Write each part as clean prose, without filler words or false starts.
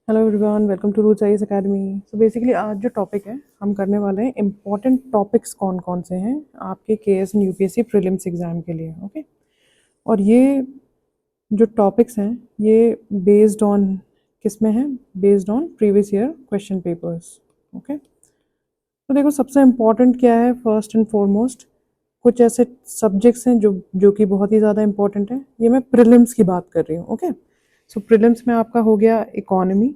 Hello everyone, welcome to roots IAS academy. So basically आज जो topic है हम करने वाले हैं इम्पॉर्टेंट टॉपिक्स कौन कौन से हैं आपके KS and UPSC prelims exam के लिए। ओके, और ये जो टॉपिक्स हैं ये बेस्ड ऑन किस में है? Based on previous year question papers. Okay, तो देखो सबसे इम्पॉर्टेंट क्या है, फर्स्ट एंड फॉरमोस्ट कुछ ऐसे सब्जेक्ट्स हैं जो जो कि बहुत ही ज़्यादा इम्पॉर्टेंट है। ये मैं प्रीलिम्स की बात कर रही हूँ। ओके, सो प्रीलिम्स में आपका हो गया economy,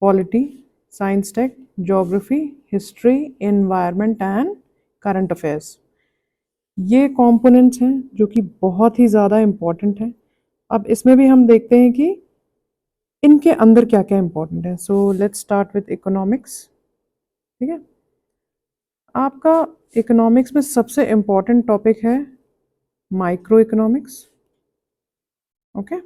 polity, science tech, geography, history, environment and current affairs. ये कंपोनेंट्स हैं जो कि बहुत ही ज़्यादा इम्पॉर्टेंट हैं। अब इसमें भी हम देखते हैं कि इनके अंदर क्या क्या इम्पोर्टेंट है। So let's start with economics. ठीक है, आपका इकोनॉमिक्स में सबसे इम्पॉर्टेंट टॉपिक है micro economics. Okay,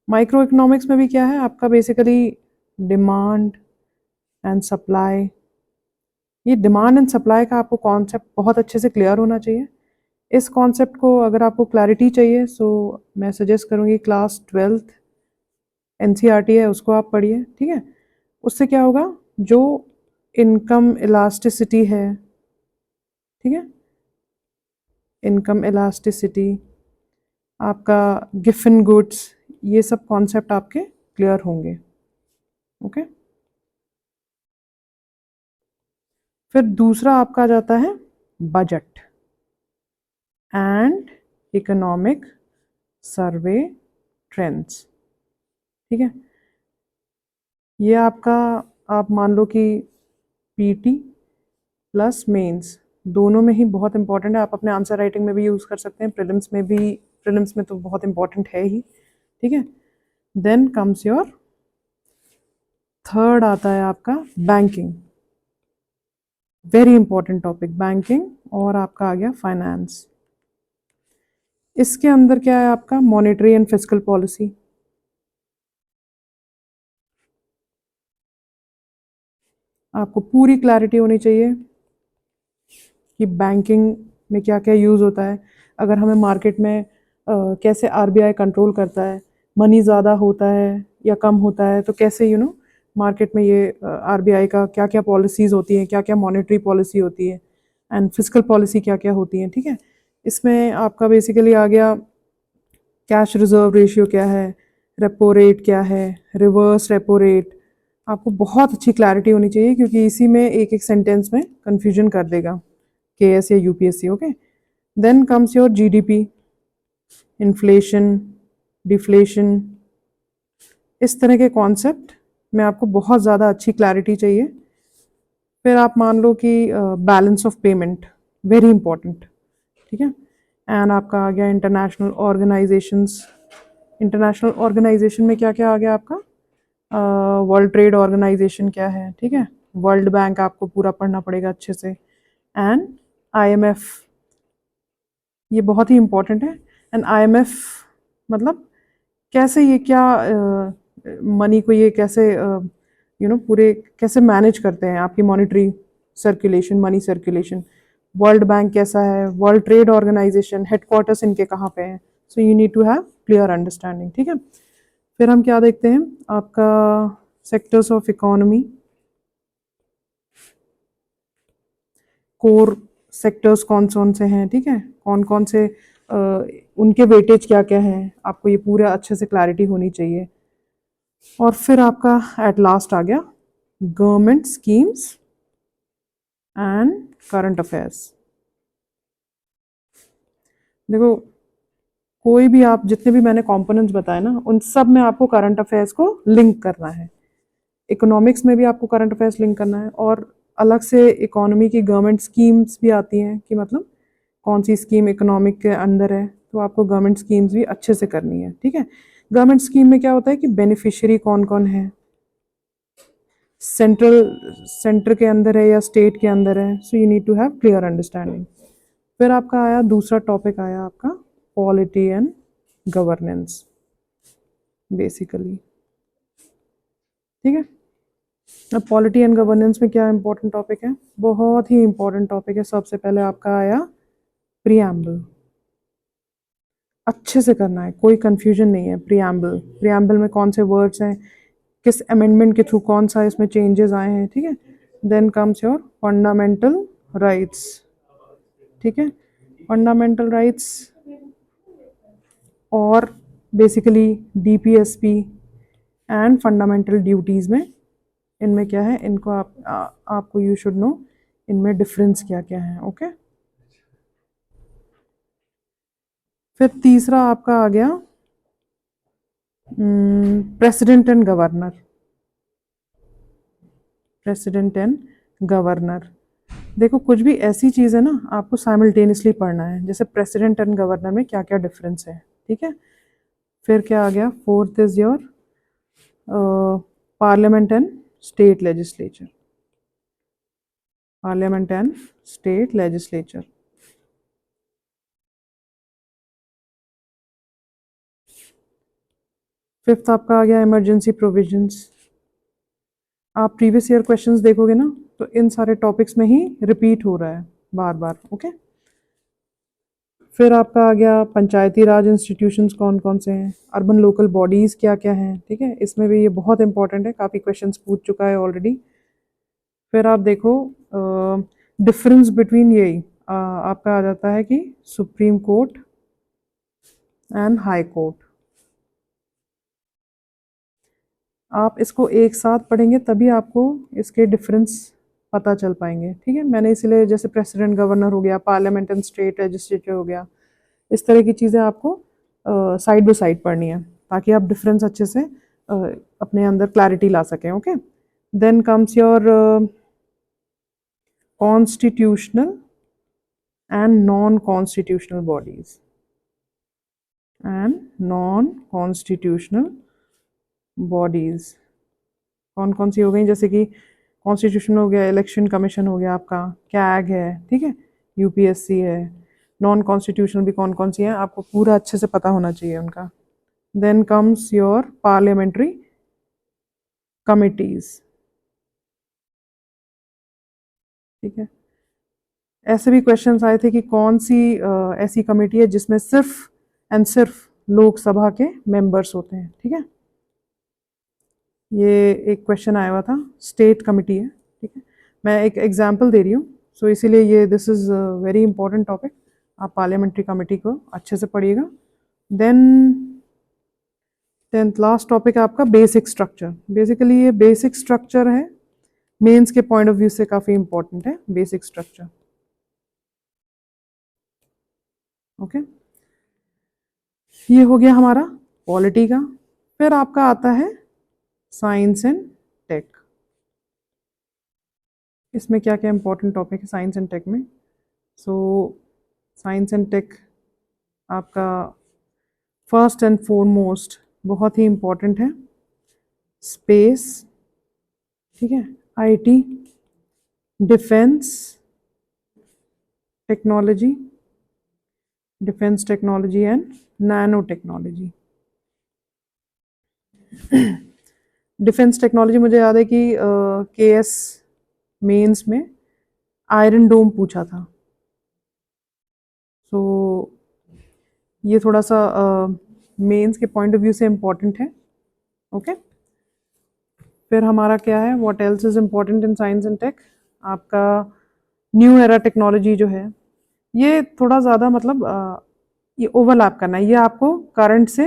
micro economics में भी क्या है आपका बेसिकली डिमांड एंड सप्लाई। ये डिमांड एंड सप्लाई का आपको कॉन्सेप्ट बहुत अच्छे से क्लियर होना चाहिए। इस कॉन्सेप्ट को अगर आपको क्लैरिटी चाहिए सो मैं सजेस्ट करूँगी क्लास 12th एनसीईआरटी है उसको आप पढ़िए। ठीक है, उससे क्या होगा, जो इनकम इलास्टिसिटी है, ठीक है, इनकम इलास्टिसिटी, आपका गिफन गुड्स, ये सब कॉन्सेप्ट आपके क्लियर होंगे। ओके, फिर दूसरा आपका आ जाता है budget and economic survey trends. ठीक है, ये आपका आप मान लो कि पीटी प्लस मेंस दोनों में ही बहुत इंपॉर्टेंट है। आप अपने आंसर राइटिंग में भी यूज़ कर सकते हैं, प्रीलिम्स में भी। प्रीलिम्स में तो बहुत इंपॉर्टेंट है ही। ठीक है, देन कम्स योर थर्ड आता है आपका banking, very important topic banking. और आपका आ गया फाइनेंस। इसके अंदर क्या है आपका मॉनेटरी एंड फिस्कल पॉलिसी। आपको पूरी क्लैरिटी होनी चाहिए कि बैंकिंग में क्या क्या यूज़ होता है। अगर हमें मार्केट में कैसे आरबीआई कंट्रोल करता है, मनी ज़्यादा होता है या कम होता है तो कैसे मार्केट में ये आरबीआई का क्या क्या पॉलिसीज़ होती हैं, क्या क्या मॉनेटरी पॉलिसी होती है एंड फिस्कल पॉलिसी क्या क्या होती है। ठीक है, इसमें आपका बेसिकली आ गया कैश रिजर्व रेशियो क्या है, रेपो रेट क्या है, रिवर्स रेपो रेट। आपको बहुत अच्छी क्लैरिटी होनी चाहिए क्योंकि इसी में एक एक सेंटेंस में कंफ्यूजन कर देगा केएस या UPSC. Okay, then comes your GDP, inflation, deflation. इस तरह के कॉन्सेप्ट में आपको बहुत ज़्यादा अच्छी क्लैरिटी चाहिए। फिर आप मान लो कि balance of payment, very important. ठीक है, एंड आपका आ गया इंटरनेशनल ऑर्गेनाइजेशंस। इंटरनेशनल ऑर्गेनाइजेशन में क्या क्या आ गया आपका, वर्ल्ड ट्रेड ऑर्गेनाइजेशन क्या है, ठीक है, वर्ल्ड बैंक आपको पूरा पढ़ना पड़ेगा अच्छे से, एंड आईएमएफ, ये बहुत ही इंपॉर्टेंट है। एंड आईएमएफ मतलब कैसे ये क्या मनी को ये कैसे पूरे कैसे मैनेज करते हैं, आपकी monetary circulation, money circulation. World bank कैसा है, वर्ल्ड ट्रेड ऑर्गेनाइजेशन हेडक्वार्टर्स इनके कहाँ पे हैं। So you need to have clear understanding. ठीक है, फिर हम क्या देखते हैं आपका sectors of economy, core sectors कौन कौन से हैं, ठीक है, कौन कौन से उनके वेटेज क्या क्या हैं, आपको ये पूरा अच्छे से क्लैरिटी होनी चाहिए। और फिर आपका एट लास्ट आ गया government schemes and current affairs. देखो कोई भी आप जितने भी मैंने कंपोनेंट्स बताए ना उन सब में आपको करंट अफेयर्स को लिंक करना है। इकोनॉमिक्स में भी आपको करंट अफेयर्स लिंक करना है, और अलग से इकोनॉमी की गवर्नमेंट स्कीम्स भी आती हैं कि मतलब कौन सी स्कीम इकोनॉमिक के अंदर है, तो आपको गवर्नमेंट स्कीम्स भी अच्छे से करनी है। ठीक है, गवर्नमेंट स्कीम में क्या होता है कि बेनिफिशियरी कौन कौन है, सेंटर के अंदर है या स्टेट के अंदर है। So you need to have clear understanding. फिर आपका आया दूसरा टॉपिक आया आपका पॉलिटी एंड गवर्नेंस बेसिकली। ठीक है, अब पॉलिटी एंड गवर्नेंस में क्या इंपॉर्टेंट टॉपिक है, बहुत ही इंपॉर्टेंट टॉपिक है। सबसे पहले आपका आया प्रियम्बल। अच्छे से करना है, कोई कंफ्यूजन नहीं है। प्रियम्बल, प्रियम्बल में कौन से वर्ड्स हैं, किस अमेंडमेंट के थ्रू कौन सा इसमें चेंजेस आए हैं, ठीक है। Then comes your fundamental rights, ठीक है। फंडामेंटल राइट्स और basically DPSP and fundamental duties में, इनमें क्या है, इनको आपको यू शुड नो इनमें डिफरेंस क्या क्या है, ओके। फिर तीसरा आपका आ गया president and governor. President and governor, देखो कुछ भी ऐसी चीज़ है ना, आपको साइमल्टेनियसली पढ़ना है, जैसे प्रेसिडेंट एंड गवर्नर में क्या क्या डिफरेंस है, ठीक है। फिर क्या आ गया, fourth is your parliament and state legislature. Parliament and state legislature. Fifth आपका आ गया इमरजेंसी प्रोविजंस। आप प्रीवियस ईयर क्वेश्चंस देखोगे ना, तो इन सारे टॉपिक्स में ही रिपीट हो रहा है बार बार, ओके। फिर आपका आ गया पंचायती राज इंस्टीट्यूशंस कौन कौन से हैं, अर्बन लोकल बॉडीज़ क्या क्या हैं, ठीक है। इसमें भी ये बहुत इंपॉर्टेंट है, काफ़ी क्वेश्चंस पूछ चुका है ऑलरेडी। फिर आप देखो डिफरेंस बिटवीन यही आपका आ जाता है कि supreme court and high court. आप इसको एक साथ पढ़ेंगे तभी आपको इसके डिफरेंस पता चल पाएंगे, ठीक है। मैंने इसलिए जैसे प्रेसिडेंट गवर्नर हो गया, पार्लियामेंट एंड स्टेट लेजिस्लेचर हो गया, इस तरह की चीज़ें आपको साइड बाय साइड पढ़नी है, ताकि आप डिफरेंस अच्छे से अपने अंदर क्लैरिटी ला सकें, okay. Then comes your constitutional and non constitutional bodies and non constitutional bodies कौन कौन सी हो गई, जैसे कि कॉन्स्टिट्यूशन हो गया, इलेक्शन कमीशन हो गया आपका, कैग है, ठीक है, यूपीएससी है। नॉन कॉन्स्टिट्यूशनल भी कौन कौन सी है आपको पूरा अच्छे से पता होना चाहिए उनका। Then comes your parliamentary committees, ठीक है। ऐसे भी क्वेश्चंस आए थे कि कौन सी ऐसी कमेटी है जिसमें सिर्फ एंड सिर्फ लोकसभा के मेंबर्स होते हैं, ठीक है। ये एक क्वेश्चन आया हुआ था, स्टेट कमेटी है, ठीक है। मैं एक एग्जांपल दे रही हूँ, सो इसीलिए ये this is very important topic. आप पार्लियामेंट्री कमेटी को अच्छे से पढ़िएगा। देन टेंथ लास्ट टॉपिक है आपका बेसिक स्ट्रक्चर। बेसिकली ये बेसिक स्ट्रक्चर है, मेंस के पॉइंट ऑफ व्यू से काफ़ी इंपॉर्टेंट है बेसिक स्ट्रक्चर, ओके। ये हो गया हमारा पॉलिटी का। फिर आपका आता है साइंस एंड टेक। इसमें क्या क्या इंपॉर्टेंट टॉपिक है साइंस एंड टेक में। सो साइंस एंड टेक आपका फर्स्ट एंड फॉरमोस्ट बहुत ही इंपॉर्टेंट है स्पेस, ठीक है, IT, defence technology, defence technology and nano technology. Defence technology मुझे याद है कि केएस मेंस में आयरन डोम पूछा था, सो ये थोड़ा सा मेंस के पॉइंट ऑफ व्यू से इम्पोर्टेंट है, ओके। फिर हमारा क्या है, what else is important in science and take, आपका न्यू एरा टेक्नोलॉजी जो है, ये थोड़ा ज़्यादा मतलब ये ओवरलैप करना है, ये आपको करंट से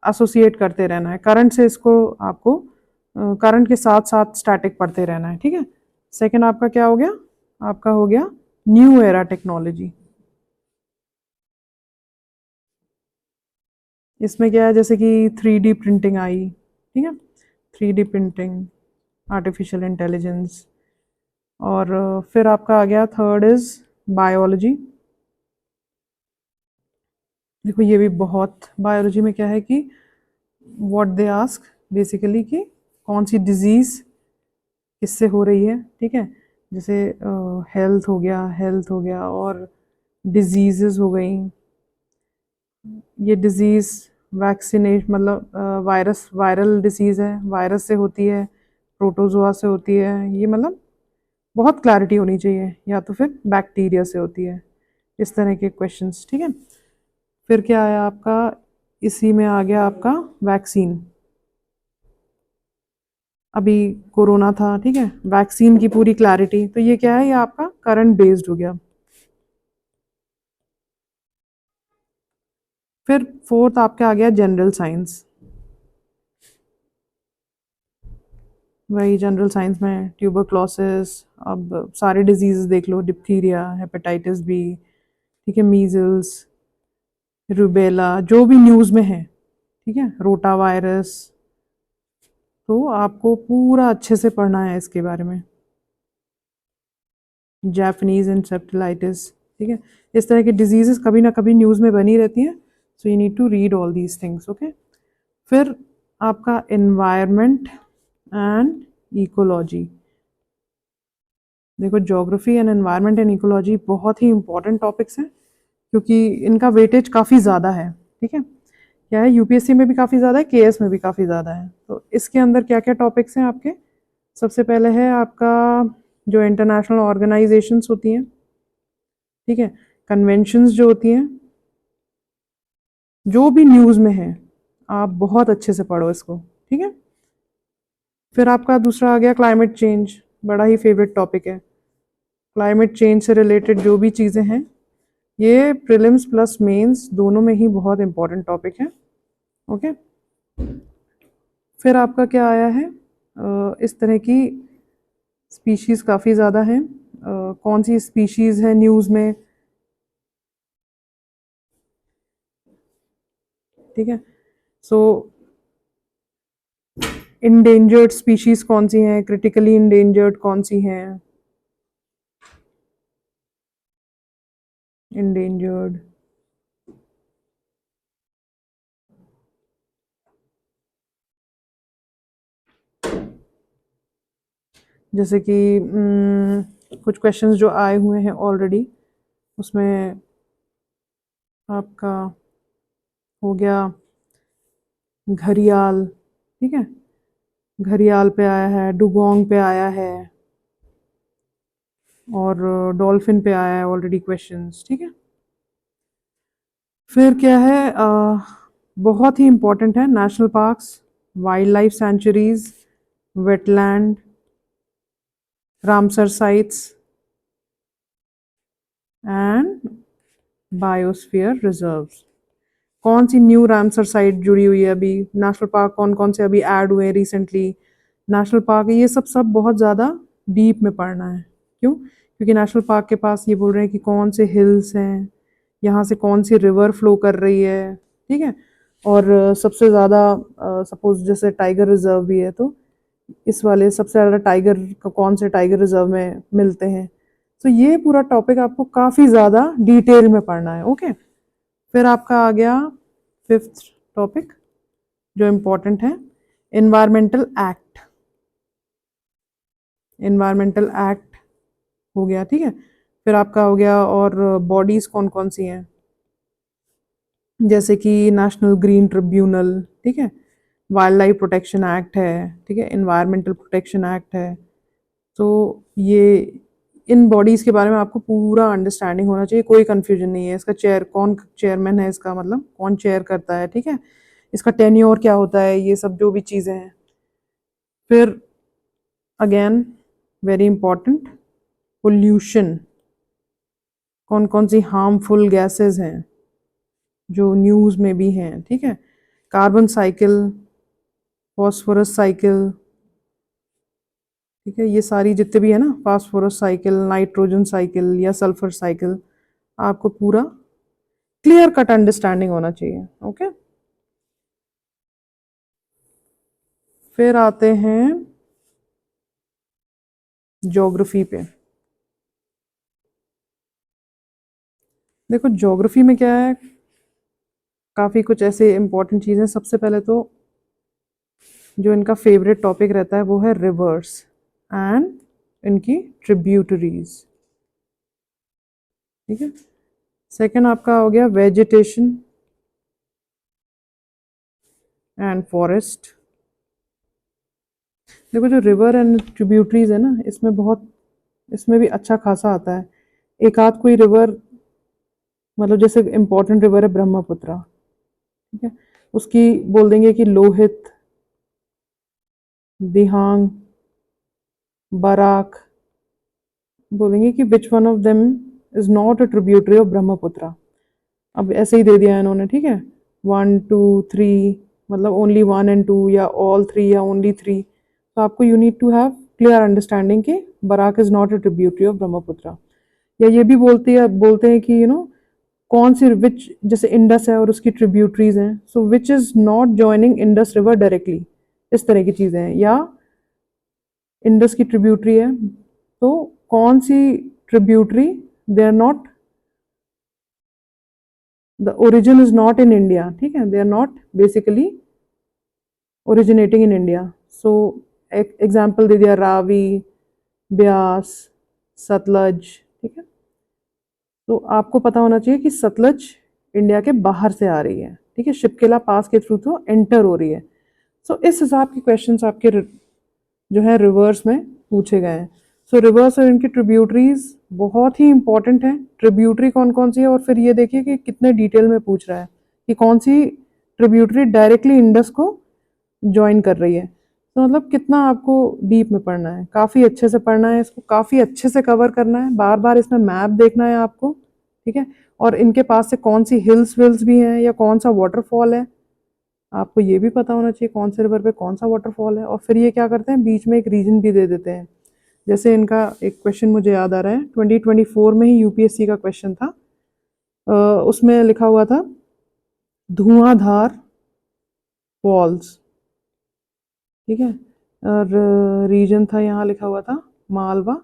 एसोसिएट करते रहना है, करंट से इसको आपको करंट के साथ साथ स्टैटिक पढ़ते रहना है, ठीक है। सेकंड आपका क्या हो गया, आपका हो गया न्यू एरा टेक्नोलॉजी। इसमें क्या है, जैसे कि 3D प्रिंटिंग आई, ठीक है, 3D प्रिंटिंग, आर्टिफिशियल इंटेलिजेंस। और फिर आपका आ गया थर्ड इज बायोलॉजी। देखो ये भी बहुत, बायोलॉजी में क्या है कि व्हाट दे आस्क बेसिकली कि कौन सी डिजीज़ किससे हो रही है, ठीक है, जैसे हेल्थ हो गया और डिजीज़ हो गई। ये डिज़ीज़ वैक्सीनेट मतलब वायरल डिसीज़ है, वायरस से होती है, प्रोटोजोआ से होती है, ये मतलब बहुत क्लैरिटी होनी चाहिए, या तो फिर बैक्टीरिया से होती है, इस तरह के क्वेश्चंस, ठीक है। फिर क्या आया आपका, इसी में आ गया आपका वैक्सीन। अभी कोरोना था, ठीक है, वैक्सीन की पूरी क्लैरिटी, तो ये क्या है, ये आपका करंट बेस्ड हो गया। फिर फोर्थ आपका आ गया जनरल साइंस। वही जनरल साइंस में ट्यूबरक्लोसिस, अब सारे डिजीज देख लो, डिप्थीरिया, हेपेटाइटिस बी, ठीक है, मीजल्स, रूबेला, जो भी न्यूज़ में है, ठीक है, रोटा वायरस, तो आपको पूरा अच्छे से पढ़ना है इसके बारे में। जापानीज इंसेप्टिलाइटिस, ठीक है, इस तरह की डिजीजेस कभी ना कभी न्यूज़ में बनी रहती हैं, so you need to read all these things, okay. फिर आपका एनवायरनमेंट एंड इकोलॉजी। देखो geography and environment and ecology बहुत ही इंपॉर्टेंट टॉपिक्स हैं, क्योंकि इनका वेटेज काफ़ी ज़्यादा है, ठीक है। क्या है, यूपीएससी में भी काफ़ी ज़्यादा है, केएस में भी काफ़ी ज़्यादा है। तो इसके अंदर क्या क्या टॉपिक्स हैं आपके, सबसे पहले है आपका जो इंटरनेशनल ऑर्गेनाइजेशंस होती हैं, ठीक है, कन्वेंशंस जो होती हैं, जो भी न्यूज़ में है, आप बहुत अच्छे से पढ़ो इसको, ठीक है। फिर आपका दूसरा आ गया क्लाइमेट चेंज, बड़ा ही फेवरेट टॉपिक है। क्लाइमेट चेंज से रिलेटेड जो भी चीज़ें हैं, ये प्रीलिम्स प्लस मेंस दोनों में ही बहुत इंपॉर्टेंट टॉपिक है, ओके। फिर आपका क्या आया है, इस तरह की स्पीशीज़ काफ़ी ज़्यादा हैं, कौन सी स्पीशीज़ है न्यूज़ में, ठीक है। सो इंडेंजर्ड स्पीशीज़ कौन सी हैं, क्रिटिकली इंडेंजर्ड कौन सी हैं, इंडेंजर्ड, जैसे कि कुछ क्वेश्चंस जो आए हुए हैं ऑलरेडी, उसमें आपका हो गया घड़ियाल, ठीक है, घड़ियाल पे आया है, डुगोंग पे आया है, और डॉल्फिन पे आया है ऑलरेडी क्वेश्चंस, ठीक है। फिर क्या है, बहुत ही इम्पोर्टेंट है national parks, wild life sanctuaries, wetland, Ramsar sites and biosphere reserves. कौन सी न्यू रामसर साइट जुड़ी हुई है अभी, नेशनल पार्क कौन कौन से अभी ऐड हुए हैं रिसेंटली, नेशनल पार्क, ये सब बहुत ज़्यादा डीप में पढ़ना है। क्यों, क्योंकि नेशनल पार्क के पास ये बोल रहे हैं कि कौन से हिल्स हैं, यहाँ से कौन सी रिवर फ्लो कर रही है, ठीक है, और सबसे ज़्यादा सपोज जैसे टाइगर रिजर्व भी है, तो इस वाले सबसे ज़्यादा टाइगर कौन से टाइगर रिजर्व में मिलते हैं। तो ये पूरा टॉपिक आपको काफ़ी ज़्यादा डिटेल में पढ़ना है, ओके। फिर आपका आ गया फिफ्थ टॉपिक जो इम्पोर्टेंट है, एनवायरमेंटल एक्ट। एनवायरमेंटल एक्ट हो गया, ठीक है। फिर आपका हो गया, और बॉडीज कौन कौन सी हैं, जैसे कि नेशनल ग्रीन ट्रिब्यूनल, ठीक है, वाइल्ड लाइफ प्रोटेक्शन एक्ट है, ठीक है, एनवायरमेंटल प्रोटेक्शन एक्ट है। तो ये इन बॉडीज़ के बारे में आपको पूरा अंडरस्टैंडिंग होना चाहिए, कोई कंफ्यूजन नहीं है। इसका चेयर कौन, चेयरमैन है इसका, मतलब कौन चेयर करता है, ठीक है, इसका टेन्योर क्या होता है, ये सब जो भी चीज़ें हैं। फिर अगेन वेरी इंपॉर्टेंट, पोल्यूशन, कौन कौन सी हार्मफुल गैसेस हैं जो न्यूज़ में भी हैं, ठीक है, कार्बन साइकिल, फॉस्फोरस साइकिल, ठीक है, ये सारी जितने भी है ना, फास्फोरस साइकिल, नाइट्रोजन साइकिल या सल्फर साइकिल, आपको पूरा क्लियर कट अंडरस्टैंडिंग होना चाहिए, ओके। फिर आते हैं ज्योग्राफी पे। देखो ज्योग्राफी में क्या है, काफ़ी कुछ ऐसे इंपॉर्टेंट चीज़ें। सबसे पहले तो जो इनका फेवरेट टॉपिक रहता है वो है रिवर्स एंड इनकी ट्रिब्यूटरीज, ठीक है। सेकंड आपका हो गया वेजिटेशन एंड फॉरेस्ट। देखो जो रिवर एंड ट्रिब्यूटरीज है ना, इसमें बहुत, इसमें भी अच्छा खासा आता है। एक आध कोई रिवर मतलब जैसे इम्पोर्टेंट रिवर है ब्रह्मपुत्र, ठीक है, उसकी बोल देंगे कि लोहित, दिहांग, बराक, बोलेंगे कि which one of them is not a tributary of Brahmaputra. अब ऐसे ही दे दिया इन्होंने, ठीक है, 1 2 3, मतलब ओनली 1 एंड 2 या ऑल 3 या ओनली 3। तो आपको you need to have clear understanding कि Barak is not a tributary of Brahmaputra. या ये भी बोलते हैं कि कौन सी विच, जैसे इंडस है और उसकी ट्रिब्यूटरीज हैं, so which is not joining Indus river directly, इस तरह की चीज़ें हैं। या इंडस की ट्रिब्यूटरी है तो कौन सी tributary, they are not, the origin is not in India, ठीक है, they are not basically originating in India. So example दे दिया रावी, ब्यास, सतलज, ठीक है। तो आपको पता होना चाहिए कि सतलज इंडिया के बाहर से आ रही है, ठीक है, शिपकेला पास के थ्रू तो एंटर हो रही है। सो इस हिसाब के क्वेश्चंस आपके जो है रिवर्स में पूछे गए हैं। सो रिवर्स और इनकी ट्रिब्यूटरीज बहुत ही इंपॉर्टेंट है। ट्रिब्यूटरी कौन कौन सी है, और फिर ये देखिए कि कितने डिटेल में पूछ रहा है कि कौन सी ट्रिब्यूटरी डायरेक्टली इंडस को ज्वाइन कर रही है। तो मतलब कितना आपको डीप में पढ़ना है, काफ़ी अच्छे से पढ़ना है, इसको काफ़ी अच्छे से कवर करना है, बार बार इसमें मैप देखना है आपको, ठीक है। और इनके पास से कौन सी हिल्स विल्स भी हैं या कौन सा वाटरफॉल है, आपको ये भी पता होना चाहिए कौन से रिवर पे कौन सा वाटरफॉल है। और फिर ये क्या करते हैं, बीच में एक रीजन भी दे देते हैं। जैसे इनका एक क्वेश्चन मुझे याद आ रहा है, 2024 में ही यूपीएससी का क्वेश्चन था, उसमें लिखा हुआ था धुआंधार फॉल्स, ठीक है, और रीजन था यहाँ लिखा हुआ था मालवा,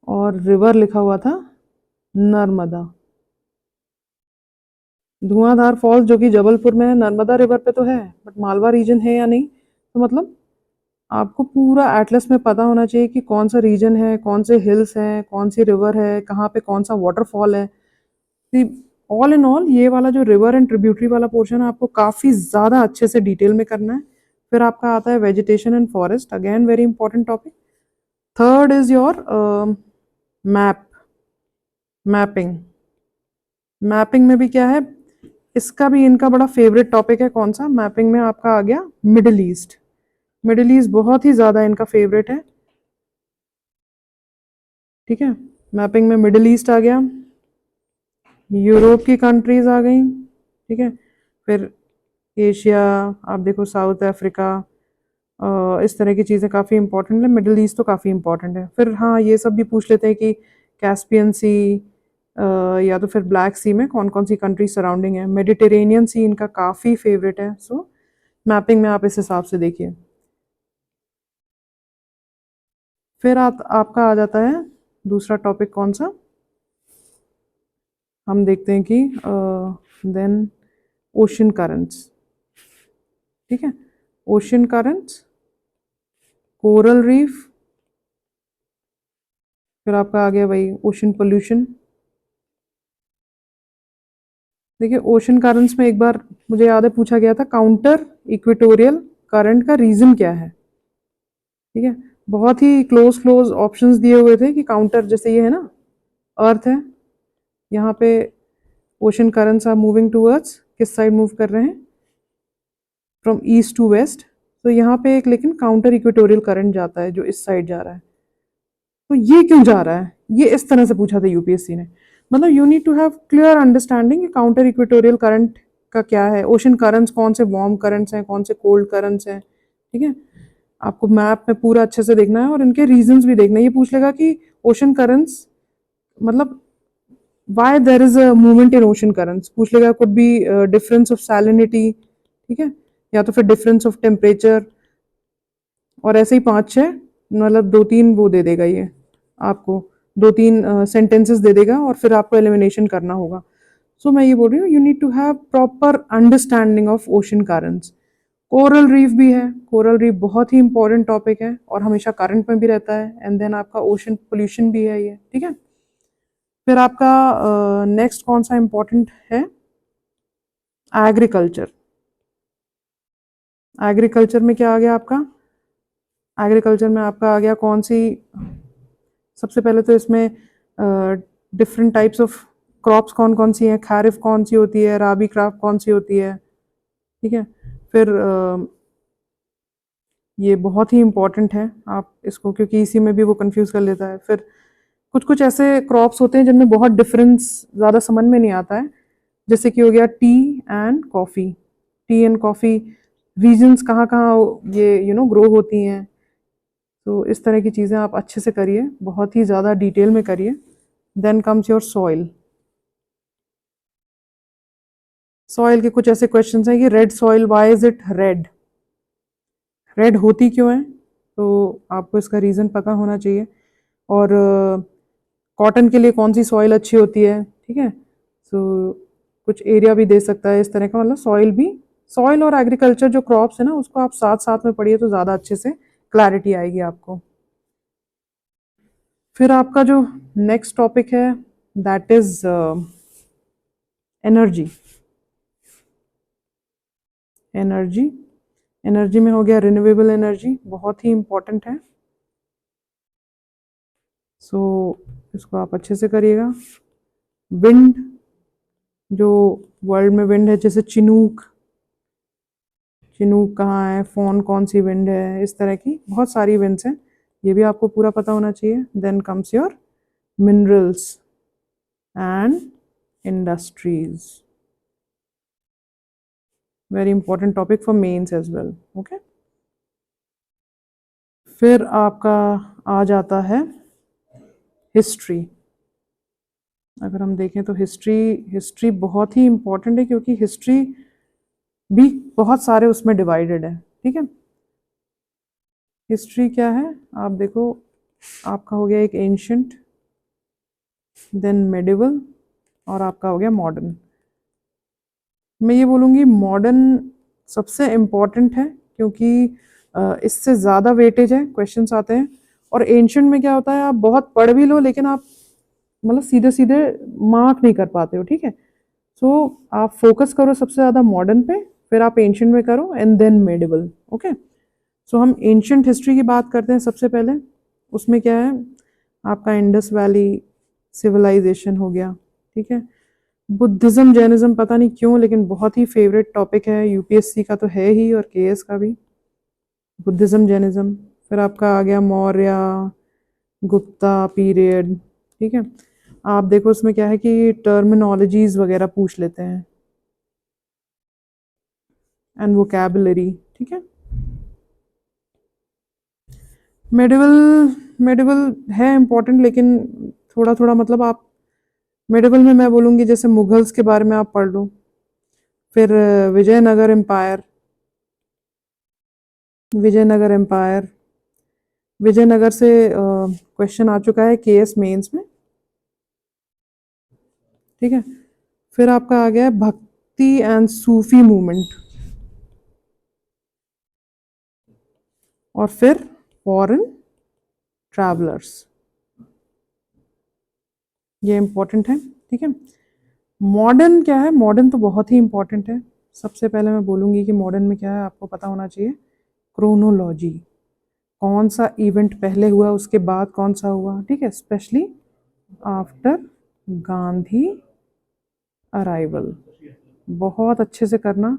और रिवर लिखा हुआ था नर्मदा। धुआंधार फॉल्स जो कि जबलपुर में है, नर्मदा रिवर पे तो है, बट मालवा रीजन है या नहीं, तो मतलब आपको पूरा एटलस में पता होना चाहिए कि कौन सा रीजन है, कौन से हिल्स हैं, कौन सी रिवर है, कहाँ पे कौन सा वाटरफॉल है। ऑल इन ऑल ये वाला जो रिवर एंड ट्रिब्यूटरी वाला पोर्शन है आपको काफ़ी ज़्यादा अच्छे से डिटेल में करना है। फिर आपका आता है vegetation and forest, again very important topic. Third is your map, mapping. Mapping में भी क्या है, इसका भी इनका बड़ा फेवरेट टॉपिक है, कौन सा, मैपिंग में आपका आ गया मिडिल ईस्ट। मिडिल ईस्ट बहुत ही ज़्यादा इनका फेवरेट है, ठीक है। मैपिंग में मिडिल ईस्ट आ गया, यूरोप की कंट्रीज आ गई, ठीक है, फिर एशिया, आप देखो साउथ अफ्रीका, इस तरह की चीज़ें काफ़ी इंपॉर्टेंट है। मिडिल ईस्ट तो काफ़ी इंपॉर्टेंट है। फिर हाँ ये सब भी पूछ लेते हैं कि कैस्पियन सी या तो फिर ब्लैक सी में कौन कौन सी कंट्री सराउंडिंग है। मेडिटेरेनियन सी इनका काफ़ी फेवरेट है। सो मैपिंग में आप इस हिसाब से देखिए। फिर आपका आ जाता है दूसरा टॉपिक, कौन सा, हम देखते हैं कि देन ओशन करंट्स, ठीक है, ओशन करंट्स, कोरल रीफ, फिर आपका आ गया वही ओशन पोल्यूशन। देखिए ओशन करंट्स में एक बार मुझे याद है पूछा गया था काउंटर इक्वेटोरियल करंट का रीजन क्या है, ठीक है। बहुत ही क्लोज क्लोज ऑप्शंस दिए हुए थे कि काउंटर, जैसे ये है ना, अर्थ है, यहाँ पे ocean currents are moving towards, किस साइड मूव कर रहे हैं, फ्रॉम ईस्ट टू वेस्ट। तो यहाँ पे एक लेकिन काउंटर इक्वेटोरियल करंट जाता है जो इस साइड जा रहा है। तो ये क्यों जा रहा है, ये इस तरह से पूछा था यूपीएससी ने। मतलब you need to have clear understanding counter equatorial current का क्या है, ओशन करंट्स कौन से वार्म करंट्स हैं, कौन से कोल्ड करंट्स हैं, ठीक है। आपको मैप में पूरा अच्छे से देखना है और इनके रीजंस भी देखना है। ये पूछ लेगा कि ओशन करंट्स मतलब why there is a movement in ocean currents, पूछ लेगा, could be difference of salinity, ठीक है, या तो फिर डिफरेंस ऑफ टेम्परेचर, और ऐसे ही 5-6 मतलब 2-3 वो दे देगा ये आपको, 2-3 सेंटेंसेस दे देगा और फिर आपको एलिमिनेशन करना होगा। सो मैं ये बोल रही हूँ you need to have proper understanding of ocean currents. Coral reef भी है, कोरल रीफ बहुत ही इंपॉर्टेंट टॉपिक है और हमेशा करंट में भी रहता है। एंड देन आपका ओशन पोल्यूशन भी है ये, ठीक है। फिर आपका नेक्स्ट कौन सा इंपॉर्टेंट है, एग्रीकल्चर। एग्रीकल्चर में क्या आ गया आपका, एग्रीकल्चर में आपका आ गया कौन सी, सबसे पहले तो इसमें डिफरेंट टाइप्स ऑफ क्रॉप्स कौन कौन सी हैं, खारिफ कौन सी होती है, राबी क्रॉप कौन सी होती है, ठीक है। फिर ये बहुत ही इम्पोर्टेंट है आप इसको, क्योंकि इसी में भी वो कंफ्यूज कर लेता है। फिर कुछ कुछ ऐसे क्रॉप्स होते हैं जिनमें बहुत डिफरेंस ज़्यादा समझ में नहीं आता है, जैसे कि हो गया tea and coffee. Tea and coffee regions कहाँ कहाँ ये ग्रो होती हैं। तो इस तरह की चीज़ें आप अच्छे से करिए, बहुत ही ज़्यादा डिटेल में करिए। Then comes your soil. Soil के कुछ ऐसे क्वेश्चंस हैं कि red soil, why is it red, red होती क्यों है, तो आपको इसका रीज़न पता होना चाहिए। और कॉटन के लिए कौन सी सॉइल अच्छी होती है, ठीक है। सो कुछ एरिया भी दे सकता है इस तरह का, मतलब सॉइल भी, सॉइल और एग्रीकल्चर जो क्रॉप्स है ना उसको आप साथ साथ में पढ़िए तो ज़्यादा अच्छे से क्लैरिटी आएगी आपको। फिर आपका जो नेक्स्ट टॉपिक है that is energy. Energy, energy में हो गया रिन्यूएबल एनर्जी, बहुत ही इम्पोर्टेंट है। सो इसको आप अच्छे से करिएगा। विंड, जो वर्ल्ड में विंड है, जैसे चिनूक, चिनूक कहाँ है, फोन कौन सी विंड है, इस तरह की बहुत सारी विंड्स हैं, ये भी आपको पूरा पता होना चाहिए। Then comes your minerals and industries, very important topic for mains as well, okay. फिर आपका आ जाता है हिस्ट्री। अगर हम देखें तो हिस्ट्री, हिस्ट्री बहुत ही इम्पोर्टेंट है, क्योंकि हिस्ट्री भी बहुत सारे उसमें डिवाइडेड है, ठीक है। हिस्ट्री क्या है आप देखो, आपका हो गया एक एंशंट, देन मेडिवल, और आपका हो गया मॉडर्न। मैं ये बोलूँगी मॉडर्न सबसे इम्पॉर्टेंट है, क्योंकि इससे ज़्यादा वेटेज है, क्वेश्चंस आते हैं। और एंशंट में क्या होता है, आप बहुत पढ़ भी लो लेकिन आप मतलब सीधे सीधे मार्क नहीं कर पाते हो, ठीक है। सो आप फोकस करो सबसे ज़्यादा मॉडर्न पे, फिर आप एंशंट में करो, एंड देन मेडिवल, ओके। सो हम एंशंट हिस्ट्री की बात करते हैं सबसे पहले। उसमें क्या है, आपका इंडस वैली सिविलाइजेशन हो गया, ठीक है। बुद्धिज़्म जैनिज़्म पता नहीं क्यों लेकिन बहुत ही फेवरेट टॉपिक है, यूपीएससी का तो है ही और केएस का भी, बुद्धिज़्म जैनिज़्म। फिर आपका आ गया मौर्य गुप्ता पीरियड, ठीक है। आप देखो उसमें क्या है कि टर्मिनोलॉजीज वगैरह पूछ लेते हैं एंड वोकैबुलरी, ठीक है। मेडिवल, मेडिवल है इम्पोर्टेंट लेकिन थोड़ा थोड़ा, मतलब आप मेडिवल में मैं बोलूँगी जैसे मुगल्स के बारे में आप पढ़ लो। फिर विजयनगर एम्पायर, विजयनगर एम्पायर, विजयनगर से क्वेश्चन आ चुका है केएस मेंस में, ठीक है। फिर आपका आ गया है भक्ति एंड सूफी मूवमेंट, और फिर फॉरेन ट्रैवलर्स, ये इम्पोर्टेंट है, ठीक है। मॉडर्न क्या है, मॉडर्न तो बहुत ही इम्पोर्टेंट है। सबसे पहले मैं बोलूँगी कि मॉडर्न में क्या है आपको पता होना चाहिए, क्रोनोलॉजी, कौन सा इवेंट पहले हुआ उसके बाद कौन सा हुआ, ठीक है। स्पेशली आफ्टर गांधी अराइवल, बहुत अच्छे से करना।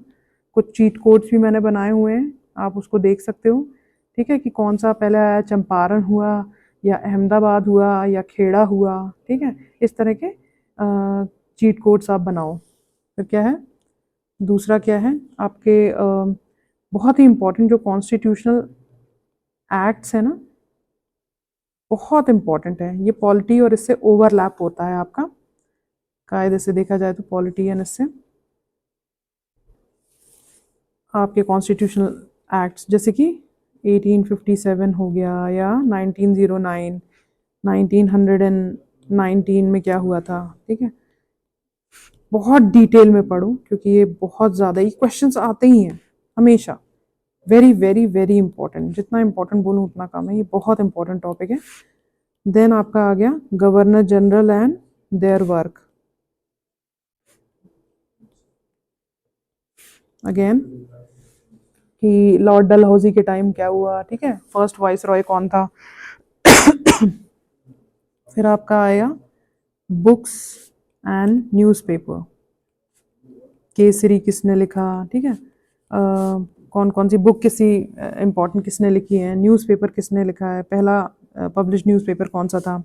कुछ चीट कोड्स भी मैंने बनाए हुए हैं, आप उसको देख सकते हो, ठीक है, कि कौन सा पहले आया, चंपारण हुआ या अहमदाबाद हुआ या खेड़ा हुआ, ठीक है। इस तरह के चीट कोड्स आप बनाओ। फिर क्या है, दूसरा क्या है आपके बहुत ही इम्पोर्टेंट जो कॉन्स्टिट्यूशनल एक्ट्स है ना, बहुत इम्पोर्टेंट है। ये पॉलिटी और इससे ओवरलैप होता है आपका, कायदे से देखा जाए तो पॉलिटी एंड इससे आपके कॉन्स्टिट्यूशनल एक्ट्स, जैसे कि 1857 हो गया या 1909, 1919 में क्या हुआ था, ठीक है। बहुत डिटेल में पढ़ो क्योंकि ये बहुत ज़्यादा, ये क्वेश्चंस आते ही हैं हमेशा, वेरी वेरी वेरी इंपॉर्टेंट, जितना इंपॉर्टेंट बोलूँ उतना कम है, ये बहुत इंपॉर्टेंट टॉपिक है। देन आपका आ गया governor general and their work, again कि लॉर्ड डलहौजी के टाइम क्या हुआ, ठीक है, फर्स्ट वाइस रॉय कौन था। फिर आपका आएगा बुक्स एंड न्यूज़पेपर, केसरी किसने लिखा, ठीक है, कौन कौन सी बुक किसी इम्पोर्टेंट किसने लिखी है, न्यूज़पेपर किसने लिखा है, पहला पब्लिश न्यूज़पेपर कौन सा था.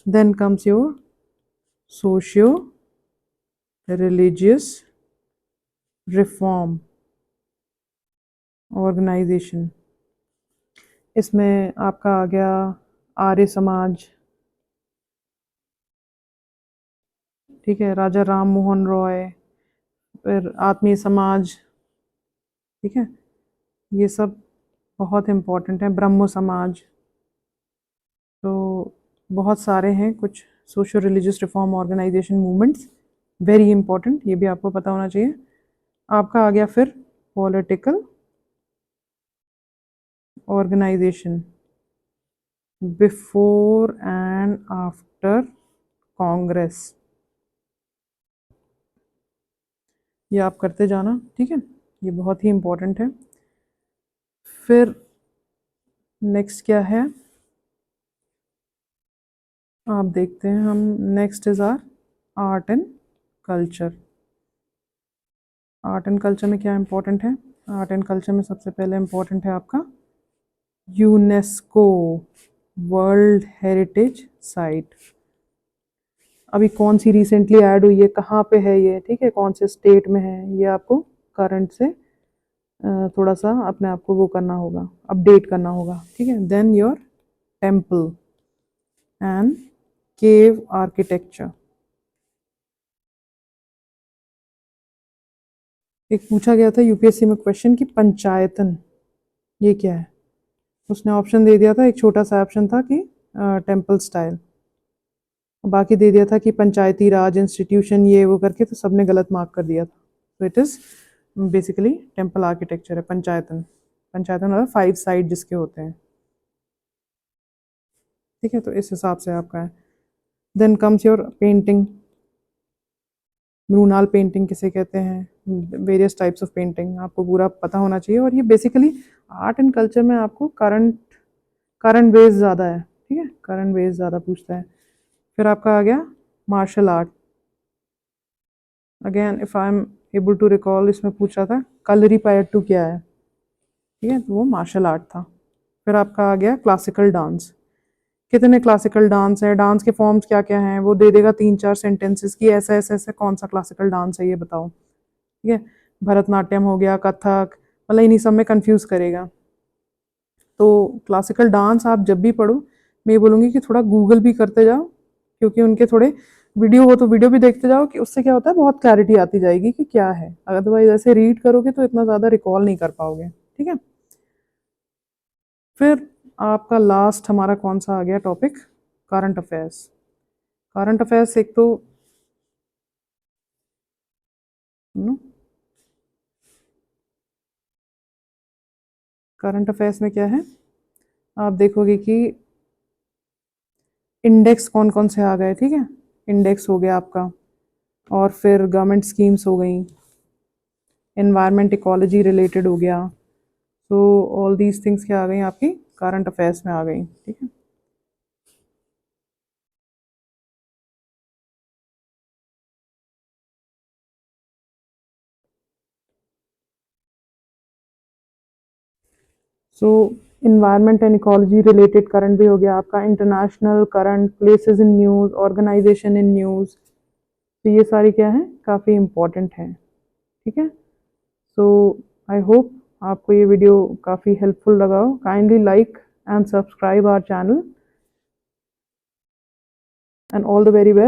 Then comes your socio religious reform organisation. इसमें आपका आ गया आर्य समाज, ठीक है, राजा राम मोहन रॉय, फिर आत्मीय समाज, ठीक है, ये सब बहुत इम्पोर्टेंट है, ब्रह्मो समाज. तो बहुत सारे हैं कुछ social religious reform organisation movements, very important, ये भी आपको पता होना चाहिए. आपका आ गया फिर political organisation before and after Congress. ये आप करते जाना, ठीक है, ये बहुत ही इम्पोर्टेंट है. फिर नेक्स्ट क्या है आप देखते हैं हम. Next is our art and culture. Art and culture में क्या इम्पोर्टेंट है? आर्ट एंड कल्चर में सबसे पहले इम्पोर्टेंट है आपका यूनेस्को वर्ल्ड हेरिटेज साइट. अभी कौन सी रिसेंटली ऐड हुई है, कहाँ पे है ये, ठीक है, कौन से स्टेट में है, ये आपको करंट से थोड़ा सा अपने आप को वो करना होगा, अपडेट करना होगा, ठीक है. Then your temple and cave architecture. एक पूछा गया था यूपीएससी में क्वेश्चन कि पंचायतन ये क्या है. उसने ऑप्शन दे दिया था, एक छोटा सा ऑप्शन था कि टेम्पल स्टाइल, बाकी दे दिया था कि पंचायती राज इंस्टीट्यूशन ये वो करके, तो सबने गलत मार्क कर दिया था. तो it is basically temple architecture है पंचायतन. पंचायतन मतलब 5 साइड जिसके होते हैं, ठीक है, तो इस हिसाब से आपका है. Then comes your painting. Mural painting किसे कहते हैं, वेरियस टाइप्स ऑफ पेंटिंग आपको पूरा पता होना चाहिए. और ये बेसिकली आर्ट एंड कल्चर में आपको करंट बेस ज़्यादा है, ठीक है, करंट बेस ज़्यादा पूछता है. फिर आपका आ गया martial art. Again if I am able to recall, इसमें पूछा था कलरीपयट्टू क्या है, ठीक है, तो वो मार्शल आर्ट था. फिर आपका आ गया क्लासिकल डांस. कितने क्लासिकल डांस है, डांस के फॉर्म्स क्या क्या हैं, वो दे देगा 3-4 सेंटेंसेस की ऐसा ऐसा ऐसा कौन सा क्लासिकल डांस है ये बताओ, ठीक है. भरतनाट्यम हो गया, कथक, मतलब इन्हीं सब में कंफ्यूज करेगा. तो क्लासिकल डांस आप जब भी पढ़ो, मैं ये बोलूँगी कि थोड़ा गूगल भी करते जाओ, क्योंकि उनके थोड़े वीडियो हो तो वीडियो भी देखते जाओ, कि उससे क्या होता है बहुत क्लैरिटी आती जाएगी कि क्या है. अदरवाइज ऐसे रीड करोगे तो इतना ज़्यादा रिकॉल नहीं कर पाओगे, ठीक है. फिर आपका लास्ट हमारा कौन सा आ गया topic, current affairs. Current affairs एक तो करंट अफेयर्स में क्या है, आप देखोगे कि इंडेक्स कौन कौन से आ गए, ठीक है, इंडेक्स हो गया आपका, और फिर गवर्नमेंट स्कीम्स हो गई, एनवायरनमेंट इकोलॉजी रिलेटेड हो गया. तो ऑल दीज थिंग्स क्या आ गई आपकी करंट अफेयर्स में आ गई, ठीक है. So environment and ecology related current भी हो गया आपका, international current, places in news, organisation in news. तो ये सारी क्या है काफ़ी इम्पोर्टेंट है, ठीक है. सो आई होप आपको ये वीडियो काफ़ी हेल्पफुल लगा हो. Kindly like and subscribe our channel, and all the very best.